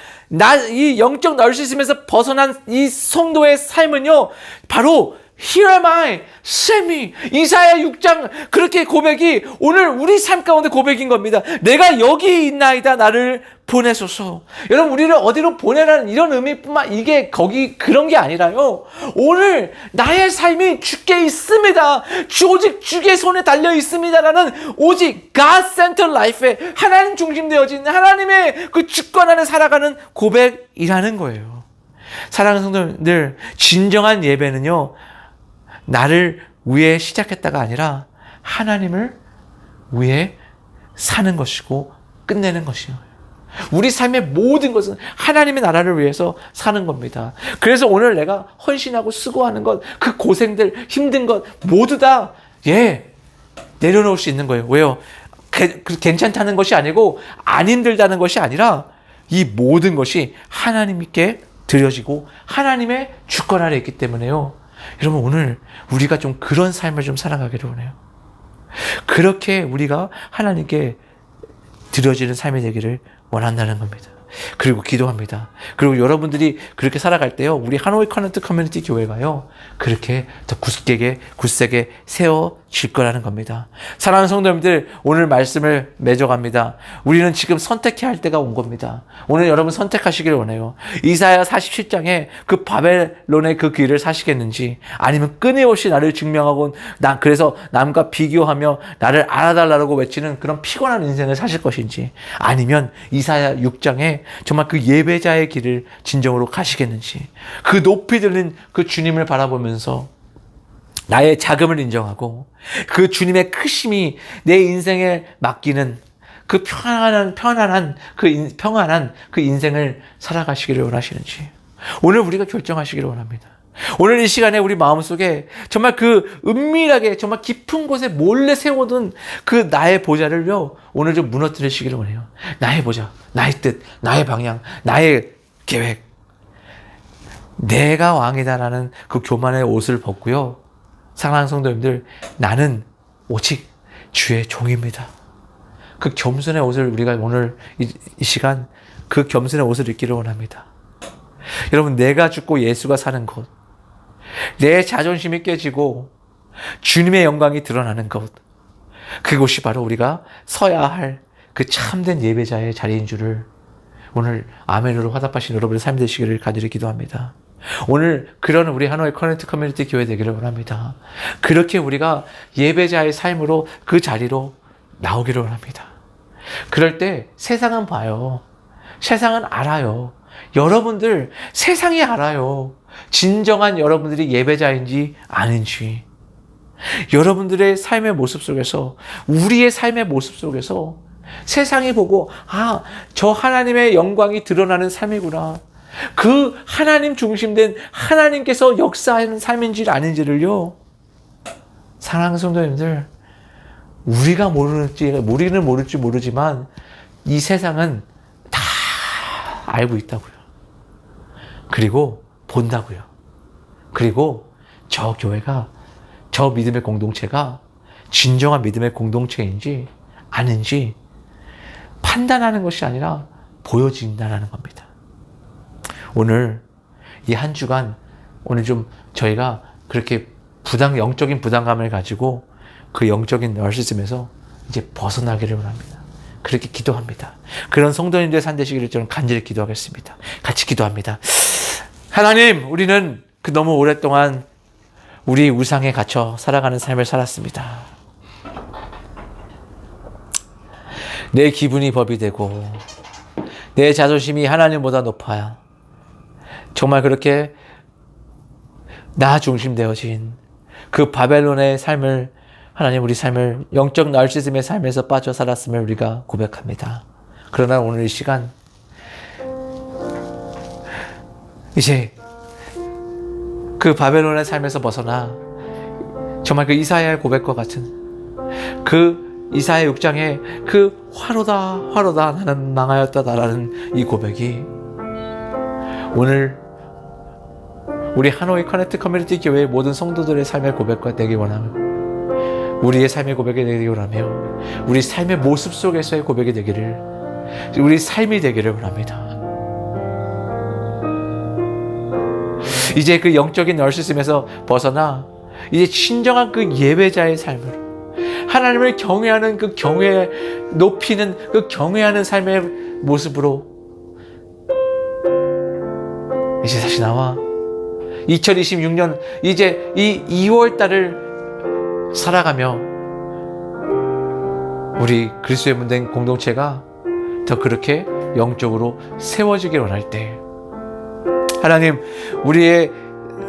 이 영적 나르시즘에서 벗어난 이 성도의 삶은요, 바로 Here am I, send me. 이사야 6장 그렇게 고백이 오늘 우리 삶 가운데 고백인 겁니다. 내가 여기 있나이다, 나를 보내소서. 여러분, 우리를 어디로 보내라는 이런 의미뿐만, 이게 거기 그런 게 아니라요, 오늘 나의 삶이 주께 있습니다, 오직 주의 손에 달려 있습니다라는, 오직 God-centered life에 하나님 중심되어진 하나님의 그 주권 안에 살아가는 고백이라는 거예요. 사랑하는 성도님들, 진정한 예배는요, 나를 위해 시작했다가 아니라 하나님을 위해 사는 것이고 끝내는 것이에요. 우리 삶의 모든 것은 하나님의 나라를 위해서 사는 겁니다. 그래서 오늘 내가 헌신하고 수고하는 것, 그 고생들, 힘든 것 모두 다 내려놓을 수 있는 거예요. 왜요? 괜찮다는 것이 아니고 안 힘들다는 것이 아니라 이 모든 것이 하나님께 드려지고 하나님의 주권 아래 있기 때문에요. 여러분, 오늘 우리가 좀 그런 삶을 좀 살아가기를 원해요. 그렇게 우리가 하나님께 드려지는 삶이 되기를 원한다는 겁니다. 그리고 기도합니다. 그리고 여러분들이 그렇게 살아갈 때요, 우리 하노이 커넥트 커뮤니티 교회가요, 그렇게 더 굳세게 세워질 거라는 겁니다. 사랑하는 성도님들, 오늘 말씀을 맺어갑니다. 우리는 지금 선택해야 할 때가 온 겁니다. 오늘 여러분 선택하시기를 원해요. 이사야 47장에 그 바벨론의 그 길을 사시겠는지, 아니면 끊임없이 나를 증명하고 그래서 남과 비교하며 나를 알아달라고 외치는 그런 피곤한 인생을 사실 것인지, 아니면 이사야 6장에 정말 그 예배자의 길을 진정으로 가시겠는지, 그 높이 들린 그 주님을 바라보면서 나의 자금을 인정하고 그 주님의 크심이 내 인생에 맡기는 그 평안한 그 인생을 살아가시기를 원하시는지, 오늘 우리가 결정하시기를 원합니다. 오늘 이 시간에 우리 마음속에 정말 그 은밀하게 정말 깊은 곳에 몰래 세워둔 그 나의 보좌를요, 오늘 좀 무너뜨리시기를 원해요. 나의 보좌, 나의 뜻, 나의 방향, 나의 계획, 내가 왕이다라는 그 교만의 옷을 벗고요, 사랑하는 성도님들, 나는 오직 주의 종입니다. 그 겸손의 옷을 우리가 오늘 이 시간 그 겸손의 옷을 입기를 원합니다. 여러분, 내가 죽고 예수가 사는 것, 내 자존심이 깨지고 주님의 영광이 드러나는 것, 그곳이 바로 우리가 서야 할 그 참된 예배자의 자리인 줄을 오늘 아멘으로 화답하신 여러분의 삶 되시기를 간절히 기도합니다. 오늘 그런 우리 하노이 커넥트 커뮤니티 교회 되기를 원합니다. 그렇게 우리가 예배자의 삶으로 그 자리로 나오기를 원합니다. 그럴 때 세상은 봐요. 세상은 알아요. 여러분들, 세상이 알아요. 진정한 여러분들이 예배자인지 아닌지. 여러분들의 삶의 모습 속에서, 우리의 삶의 모습 속에서 세상이 보고, 저 하나님의 영광이 드러나는 삶이구나, 그 하나님 중심된 하나님께서 역사하는 삶인지 아닌지를요, 사랑하는 성도님들, 우리는 모를지 모르지만 이 세상은 다 알고 있다고요. 그리고 본다고요. 그리고 저 교회가, 저 믿음의 공동체가 진정한 믿음의 공동체인지 아닌지 판단하는 것이 아니라 보여진다는 겁니다. 오늘 이 한 주간, 오늘 좀 저희가 그렇게 영적인 부담감을 가지고 그 영적인 나르시즘에서 이제 벗어나기를 원합니다. 그렇게 기도합니다. 그런 성도님들의 삶 되시기를 저는 간절히 기도하겠습니다. 같이 기도합니다. 하나님, 우리는 그 너무 오랫동안 우리 우상에 갇혀 살아가는 삶을 살았습니다. 내 기분이 법이 되고 내 자존심이 하나님보다 높아야 정말 그렇게 나 중심되어진 그 바벨론의 삶을, 하나님, 우리 삶을 영적 나르시즘의 삶에서 빠져 살았음을 우리가 고백합니다. 그러나 오늘 이 시간 이제 그 바벨론의 삶에서 벗어나 정말 그 이사야의 고백과 같은 그 이사야 6장의 그 화로다 나는 망하였다라는 이 고백이 오늘 우리 하노이 커넥트 커뮤니티 교회의 모든 성도들의 삶의 고백과 되기 원하며, 우리의 삶의 고백이 되기 원하며, 우리 삶의 모습 속에서의 고백이 되기를, 우리 삶이 되기를 원합니다. 이제 그 영적인 나르시즘에서 벗어나 이제 진정한 그 예배자의 삶으로 하나님을 경외하는 그 경외 높이는 그 경외하는 삶의 모습으로 이제 다시 나와 2026년 이제 이 2월 달을 살아가며 우리 그리스도의 문된 공동체가 더 그렇게 영적으로 세워지길 원할 때 하나님 우리의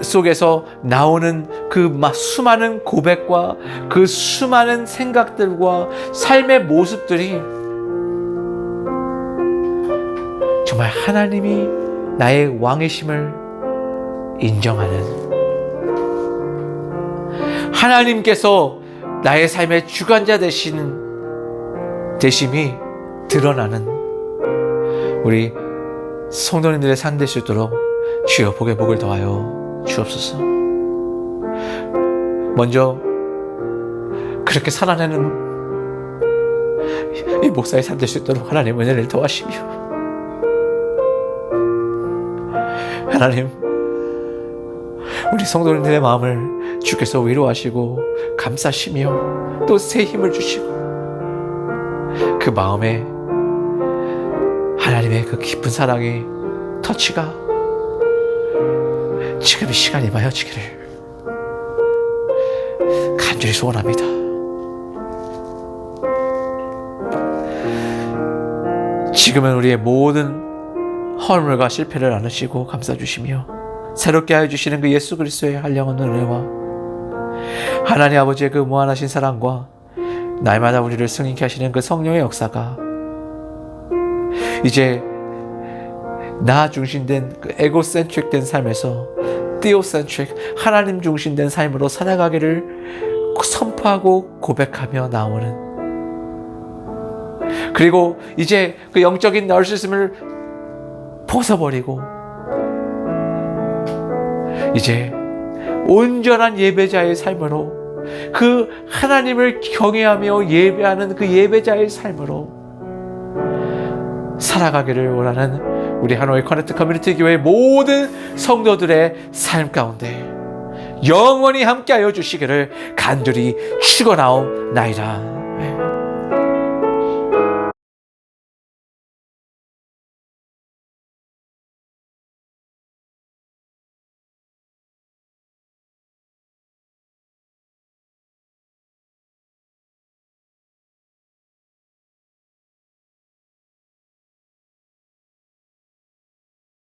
속에서 나오는 그 수많은 고백과 그 수많은 생각들과 삶의 모습들이 정말 하나님이 나의 왕이심을 인정하는 하나님께서 나의 삶의 주관자 되심이 드러나는 우리 성도님들의 삶 될 수 있도록 주여 복의 복을 더하여 주옵소서. 먼저 그렇게 살아내는 이 목사의 삶 될 수 있도록 하나님 은혜를 더하시며 하나님 우리 성도님들의 마음을 주께서 위로하시고 감싸시며 또 새 힘을 주시고 그 마음에 하나님의 그 깊은 사랑의 터치가 지금 이 시간에 임하여지기를 간절히 소원합니다. 지금은 우리의 모든 허물과 실패를 안으시고 감싸주시며 새롭게 하여 주시는 그 예수 그리스도의 한량없는 은혜와 하나님 아버지의 그 무한하신 사랑과 날마다 우리를 승리케 하시는 그 성령의 역사가 이제 나 중심된 그 에고센트릭된 삶에서 티오센트릭 하나님 중심된 삶으로 살아가기를 선포하고 고백하며 나오는 그리고 이제 그 영적인 나르시즘을 벗어버리고 이제 온전한 예배자의 삶으로 그 하나님을 경외하며 예배하는 그 예배자의 삶으로 살아가기를 원하는 우리 하노이 커넥트 커뮤니티 교회 모든 성도들의 삶 가운데 영원히 함께하여 주시기를 간절히 축원하옵나이다.